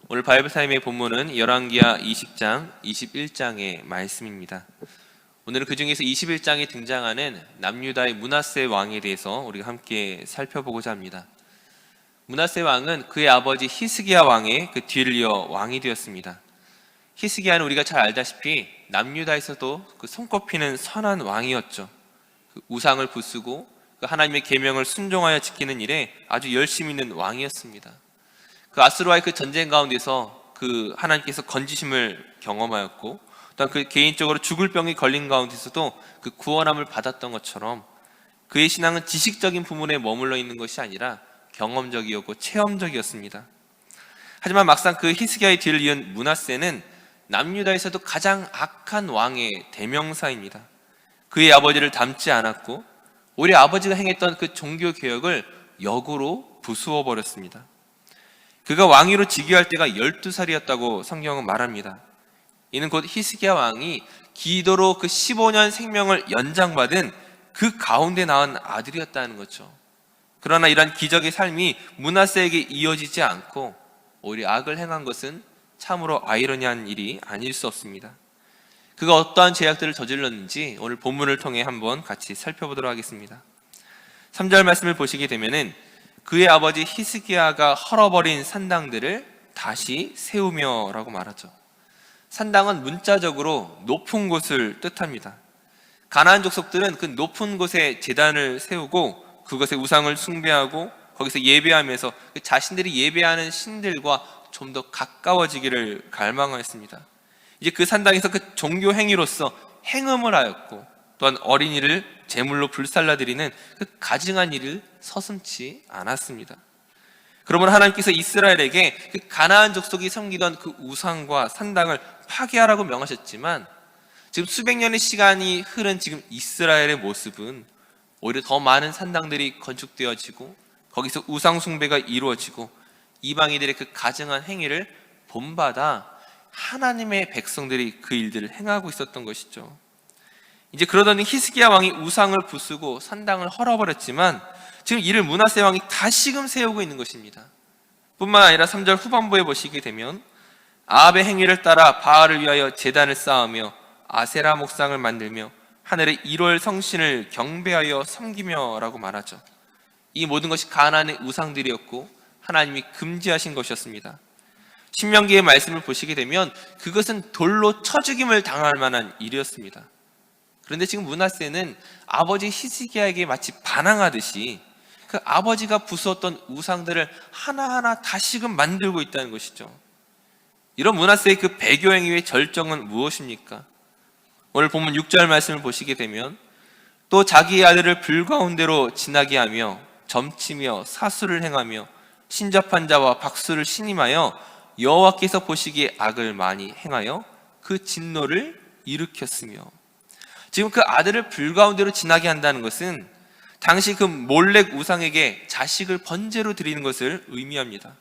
오늘 바이블 타임의 본문은 열왕기하 20장, 21장의 말씀입니다. 오늘은 그 중에서 21장에 등장하는 남유다의 므낫세 왕에 대해서 우리가 함께 살펴보고자 합니다. 므낫세 왕은 그의 아버지 히스기야 왕의 그 뒤를 이어 왕이 되었습니다. 히스기야는 우리가 잘 알다시피 남유다에서도 그 손꼽히는 선한 왕이었죠. 그 우상을 부수고 그 하나님의 계명을 순종하여 지키는 일에 아주 열심히 있는 왕이었습니다. 그 아수르와의 그 전쟁 가운데서 그 하나님께서 건지심을 경험하였고, 또한 그 개인적으로 죽을 병이 걸린 가운데서도 그 구원함을 받았던 것처럼 그의 신앙은 지식적인 부분에 머물러 있는 것이 아니라 경험적이었고 체험적이었습니다. 하지만 막상 그 히스기야의 뒤를 이은 므낫세는 남유다에서도 가장 악한 왕의 대명사입니다. 그의 아버지를 닮지 않았고 오히려 아버지가 행했던 그 종교 개혁을 역으로 부수어 버렸습니다. 그가 왕위로 즉위할 때가 12살이었다고 성경은 말합니다. 이는 곧 히스기야 왕이 기도로 그 15년 생명을 연장받은 그 가운데 낳은 아들이었다는 거죠. 그러나 이러한 기적의 삶이 므낫세에게 이어지지 않고 오히려 악을 행한 것은 참으로 아이러니한 일이 아닐 수 없습니다. 그가 어떠한 죄악들을 저질렀는지 오늘 본문을 통해 한번 같이 살펴보도록 하겠습니다. 3절 말씀을 보시게 되면은 그의 아버지 히스기야가 헐어버린 산당들을 다시 세우며 라고 말하죠. 산당은 문자적으로 높은 곳을 뜻합니다. 가나안 족속들은 그 높은 곳에 제단을 세우고 그것에 우상을 숭배하고 거기서 예배하면서 자신들이 예배하는 신들과 좀 더 가까워지기를 갈망하였습니다. 이제 그 산당에서 그 종교 행위로서 행음을 하였고, 또한 어린이를 제물로 불살라드리는 그 가증한 일을 서슴지 않았습니다. 그러므로 하나님께서 이스라엘에게 그 가나안 족속이 섬기던 그 우상과 산당을 파괴하라고 명하셨지만, 지금 수백 년의 시간이 흐른 지금 이스라엘의 모습은 오히려 더 많은 산당들이 건축되어지고 거기서 우상 숭배가 이루어지고 이방인들의 그 가증한 행위를 본받아 하나님의 백성들이 그 일들을 행하고 있었던 것이죠. 이제 그러더니 히스기야 왕이 우상을 부수고 산당을 헐어버렸지만 지금 이를 므낫세 왕이 다시금 세우고 있는 것입니다. 뿐만 아니라 3절 후반부에 보시게 되면 아합의 행위를 따라 바알을 위하여 제단을 쌓으며 아세라 목상을 만들며 하늘의 1월 성신을 경배하여 섬기며 라고 말하죠. 이 모든 것이 가나안의 우상들이었고 하나님이 금지하신 것이었습니다. 신명기의 말씀을 보시게 되면 그것은 돌로 쳐 죽임을 당할 만한 일이었습니다. 그런데 지금 므낫세는 아버지 히스기야에게 마치 반항하듯이 그 아버지가 부수었던 우상들을 하나하나 다시금 만들고 있다는 것이죠. 이런 므낫세의 그 배교 행위의 절정은 무엇입니까? 오늘 본문 6절 말씀을 보시게 되면 또 자기의 아들을 불가운데로 지나게 하며 점치며 사수를 행하며 신접한 자와 박수를 신임하여 여호와께서 보시기에 악을 많이 행하여 그 진노를 일으켰으며, 지금 그 아들을 불가운데로 지나게 한다는 것은 당시 그 몰렉 우상에게 자식을 번제로 드리는 것을 의미합니다.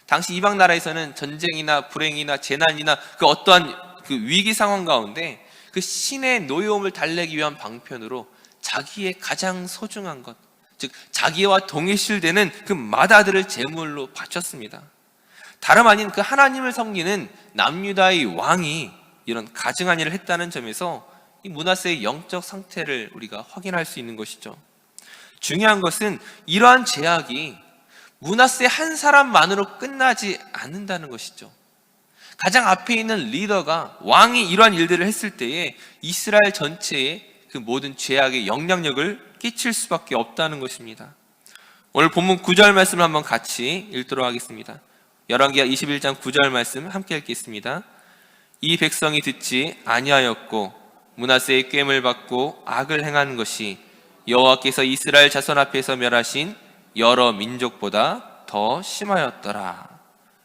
당시 이방 나라에서는 전쟁이나 불행이나 재난이나 그 어떠한 그 위기 상황 가운데 그 신의 노여움을 달래기 위한 방편으로 자기의 가장 소중한 것, 즉 자기와 동일실되는 그 맏아들을 제물로 바쳤습니다. 다름 아닌 그 하나님을 섬기는 남유다의 왕이 이런 가증한 일을 했다는 점에서 이 므낫세의 영적 상태를 우리가 확인할 수 있는 것이죠. 중요한 것은 이러한 죄악이 므낫세 한 사람만으로 끝나지 않는다는 것이죠. 가장 앞에 있는 리더가, 왕이 이러한 일들을 했을 때에 이스라엘 전체에 그 모든 죄악의 영향력을 끼칠 수밖에 없다는 것입니다. 오늘 본문 9절 말씀을 한번 같이 읽도록 하겠습니다. 열왕기하 21장 9절 말씀 함께 읽겠습니다. 이 백성이 듣지 아니하였고 므낫세의 꾀를 받고 악을 행한 것이 여호와께서 이스라엘 자손 앞에서 멸하신 여러 민족보다 더 심하였더라.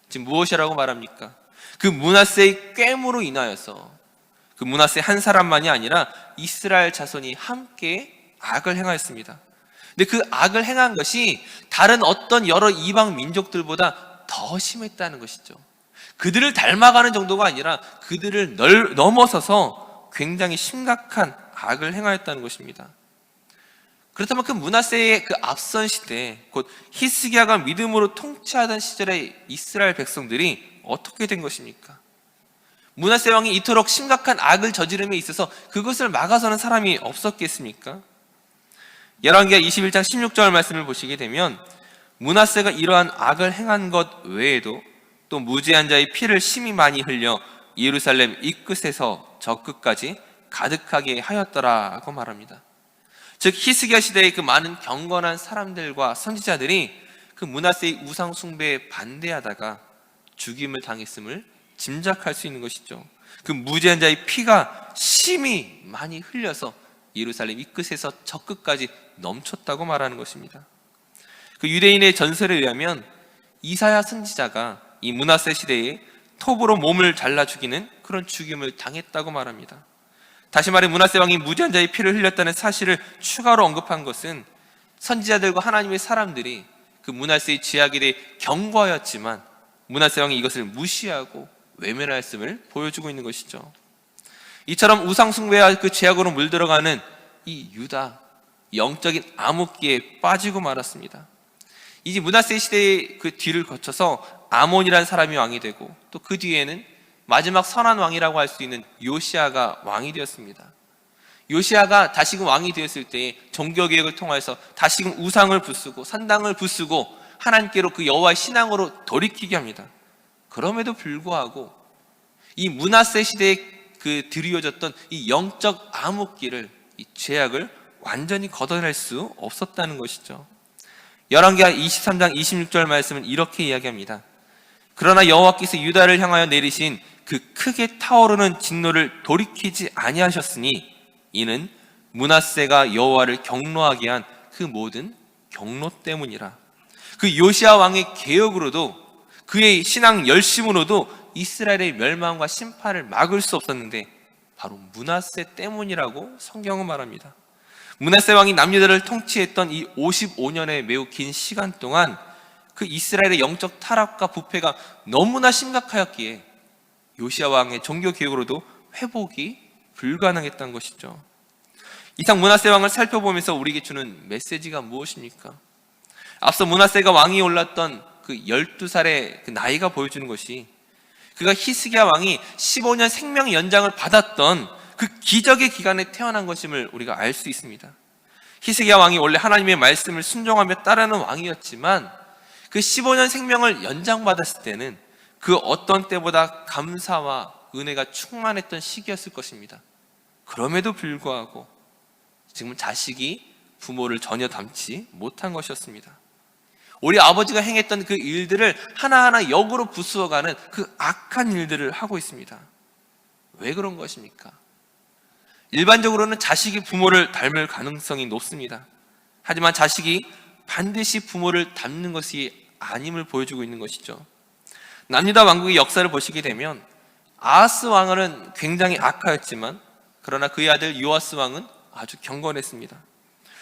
지금 무엇이라고 말합니까? 그 므낫세의 꾀으로 인하여서 그 므낫세 한 사람만이 아니라 이스라엘 자손이 함께 악을 행하였습니다. 근데 그 악을 행한 것이 다른 어떤 여러 이방 민족들보다 더 심했다는 것이죠. 그들을 닮아가는 정도가 아니라 그들을 넘어서서 굉장히 심각한 악을 행하였다는 것입니다. 그렇다면 그 므낫세의 그 앞선 시대, 곧 히스기야가 믿음으로 통치하던 시절의 이스라엘 백성들이 어떻게 된 것입니까? 므낫세 왕이 이토록 심각한 악을 저지름에 있어서 그것을 막아서는 사람이 없었겠습니까? 열왕기하 21장 16절 말씀을 보시게 되면 므낫세가 이러한 악을 행한 것 외에도 또 무죄한 자의 피를 심히 많이 흘려 예루살렘 이 끝에서 저 끝까지 가득하게 하였더라고 말합니다. 즉 히스기야 시대의 그 많은 경건한 사람들과 선지자들이 그 므낫세의 우상 숭배에 반대하다가 죽임을 당했음을 짐작할 수 있는 것이죠. 그 무죄한 자의 피가 심히 많이 흘려서 예루살렘 이 끝에서 저 끝까지 넘쳤다고 말하는 것입니다. 그 유대인의 전설에 의하면 이사야 선지자가 이 므낫세 시대에 톱으로 몸을 잘라 죽이는 그런 죽임을 당했다고 말합니다. 다시 말해 므낫세 왕이 무죄한 자의 피를 흘렸다는 사실을 추가로 언급한 것은 선지자들과 하나님의 사람들이 그 므낫세의 죄악에 대해 경고하였지만 므낫세 왕이 이것을 무시하고 외면하였음을 보여주고 있는 것이죠. 이처럼 우상 숭배와 그 죄악으로 물들어가는 이 유다, 영적인 암흑기에 빠지고 말았습니다. 이제 므낫세 시대의 그 뒤를 거쳐서 아몬이라는 사람이 왕이 되고 또 그 뒤에는 마지막 선한 왕이라고 할 수 있는 요시야가 왕이 되었습니다. 요시야가 다시금 왕이 되었을 때 종교개혁을 통해서 다시금 우상을 부수고 산당을 부수고 하나님께로 그 여호와의 신앙으로 돌이키게 합니다. 그럼에도 불구하고 이 므낫세 시대에 그 드리워졌던 이 영적 암흑기를, 이 죄악을 완전히 걷어낼 수 없었다는 것이죠. 열왕기하 23장 26절 말씀은 이렇게 이야기합니다. 그러나 여호와께서 유다를 향하여 내리신 그 크게 타오르는 진노를 돌이키지 아니하셨으니 이는 므낫세가 여호와를 경노하게 한 그 모든 경노 때문이라. 그 요시야 왕의 개혁으로도 그의 신앙 열심으로도 이스라엘의 멸망과 심판을 막을 수 없었는데 바로 므낫세 때문이라고 성경은 말합니다. 므낫세 왕이 남유다를 통치했던 이 55년의 매우 긴 시간 동안 그 이스라엘의 영적 타락과 부패가 너무나 심각하였기에 요시야 왕의 종교 개혁으로도 회복이 불가능했던 것이죠. 이상 므낫세 왕을 살펴보면서 우리에게 주는 메시지가 무엇입니까? 앞서 므낫세가 왕이 올랐던 그 12살의 그 나이가 보여주는 것이 그가 히스기야 왕이 15년 생명 연장을 받았던 그 기적의 기간에 태어난 것임을 우리가 알 수 있습니다. 히스기야 왕이 원래 하나님의 말씀을 순종하며 따르는 왕이었지만 그 15년 생명을 연장받았을 때는 그 어떤 때보다 감사와 은혜가 충만했던 시기였을 것입니다. 그럼에도 불구하고 지금 자식이 부모를 전혀 닮지 못한 것이었습니다. 우리 아버지가 행했던 그 일들을 하나하나 역으로 부수어가는 그 악한 일들을 하고 있습니다. 왜 그런 것입니까? 일반적으로는 자식이 부모를 닮을 가능성이 높습니다. 하지만 자식이 반드시 부모를 닮는 것이 아님을 보여주고 있는 것이죠. 남유다 왕국의 역사를 보시게 되면 아하스 왕은 굉장히 악하였지만 그러나 그의 아들 요아스 왕은 아주 경건했습니다.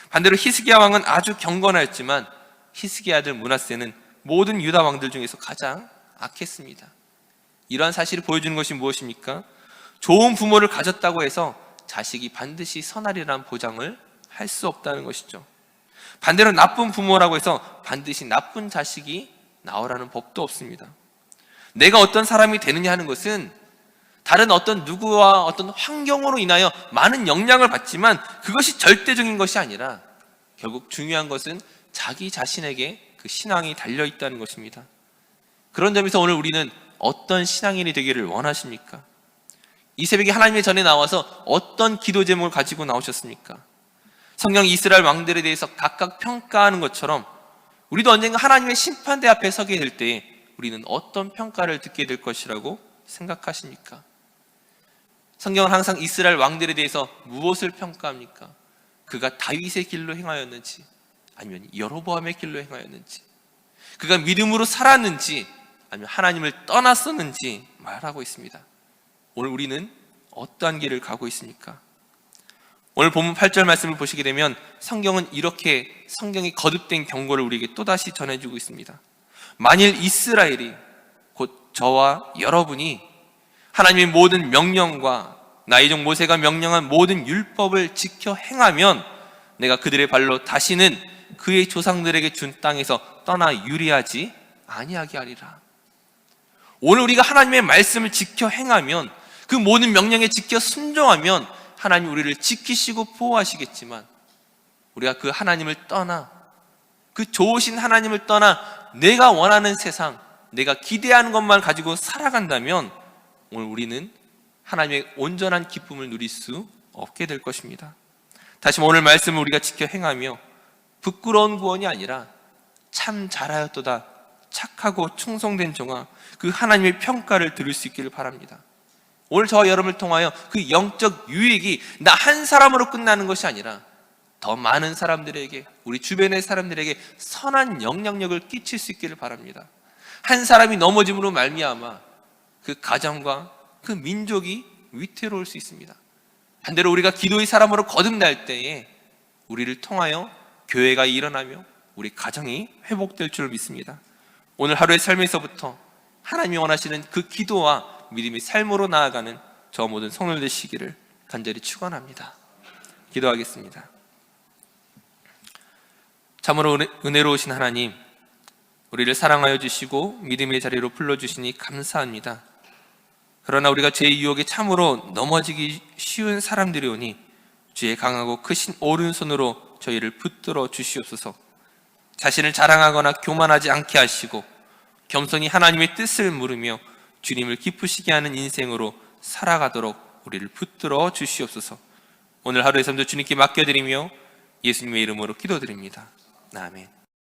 반대로 히스기야 왕은 아주 경건하였지만 히스기야 아들 므낫세는 모든 유다 왕들 중에서 가장 악했습니다. 이러한 사실을 보여주는 것이 무엇입니까? 좋은 부모를 가졌다고 해서 자식이 반드시 선하리라는 보장을 할 수 없다는 것이죠. 반대로 나쁜 부모라고 해서 반드시 나쁜 자식이 나오라는 법도 없습니다. 내가 어떤 사람이 되느냐 하는 것은 다른 어떤 누구와 어떤 환경으로 인하여 많은 영향을 받지만 그것이 절대적인 것이 아니라 결국 중요한 것은 자기 자신에게 그 신앙이 달려있다는 것입니다. 그런 점에서 오늘 우리는 어떤 신앙인이 되기를 원하십니까? 이 새벽에 하나님의 전에 나와서 어떤 기도 제목을 가지고 나오셨습니까? 성경 이스라엘 왕들에 대해서 각각 평가하는 것처럼 우리도 언젠가 하나님의 심판대 앞에 서게 될 때에 우리는 어떤 평가를 듣게 될 것이라고 생각하십니까? 성경은 항상 이스라엘 왕들에 대해서 무엇을 평가합니까? 그가 다윗의 길로 행하였는지 아니면 여로보암의 길로 행하였는지, 그가 믿음으로 살았는지 아니면 하나님을 떠났었는지 말하고 있습니다. 오늘 우리는 어떠한 길을 가고 있습니까? 오늘 본문 8절 말씀을 보시게 되면 성경은 이렇게 성경이 거듭된 경고를 우리에게 또다시 전해주고 있습니다. 만일 이스라엘이 곧 저와 여러분이 하나님의 모든 명령과 나의 종 모세가 명령한 모든 율법을 지켜 행하면 내가 그들의 발로 다시는 그의 조상들에게 준 땅에서 떠나 유리하지 아니하게 하리라. 오늘 우리가 하나님의 말씀을 지켜 행하면, 그 모든 명령에 지켜 순종하면 하나님 우리를 지키시고 보호하시겠지만, 우리가 그 하나님을 떠나, 그 좋으신 하나님을 떠나 내가 원하는 세상, 내가 기대하는 것만 가지고 살아간다면 오늘 우리는 하나님의 온전한 기쁨을 누릴 수 없게 될 것입니다. 다시 오늘 말씀을 우리가 지켜 행하며 부끄러운 구원이 아니라 참 잘하였도다, 착하고 충성된 종아, 그 하나님의 평가를 들을 수 있기를 바랍니다. 오늘 저와 여러분을 통하여 그 영적 유익이 나 한 사람으로 끝나는 것이 아니라 더 많은 사람들에게, 우리 주변의 사람들에게 선한 영향력을 끼칠 수 있기를 바랍니다. 한 사람이 넘어짐으로 말미암아 그 가정과 그 민족이 위태로울 수 있습니다. 반대로 우리가 기도의 사람으로 거듭날 때에 우리를 통하여 교회가 일어나며 우리 가정이 회복될 줄 믿습니다. 오늘 하루의 삶에서부터 하나님이 원하시는 그 기도와 믿음의 삶으로 나아가는 저 모든 성도들 되시기를 간절히 축원합니다. 기도하겠습니다. 참으로 은혜로우신 하나님, 우리를 사랑하여 주시고 믿음의 자리로 불러주시니 감사합니다. 그러나 우리가 죄의 유혹에 참으로 넘어지기 쉬운 사람들이오니 주의 강하고 크신 오른손으로 저희를 붙들어 주시옵소서. 자신을 자랑하거나 교만하지 않게 하시고 겸손히 하나님의 뜻을 물으며 주님을 기쁘시게 하는 인생으로 살아가도록 우리를 붙들어 주시옵소서. 오늘 하루의 삶도 주님께 맡겨드리며 예수님의 이름으로 기도드립니다. 아멘.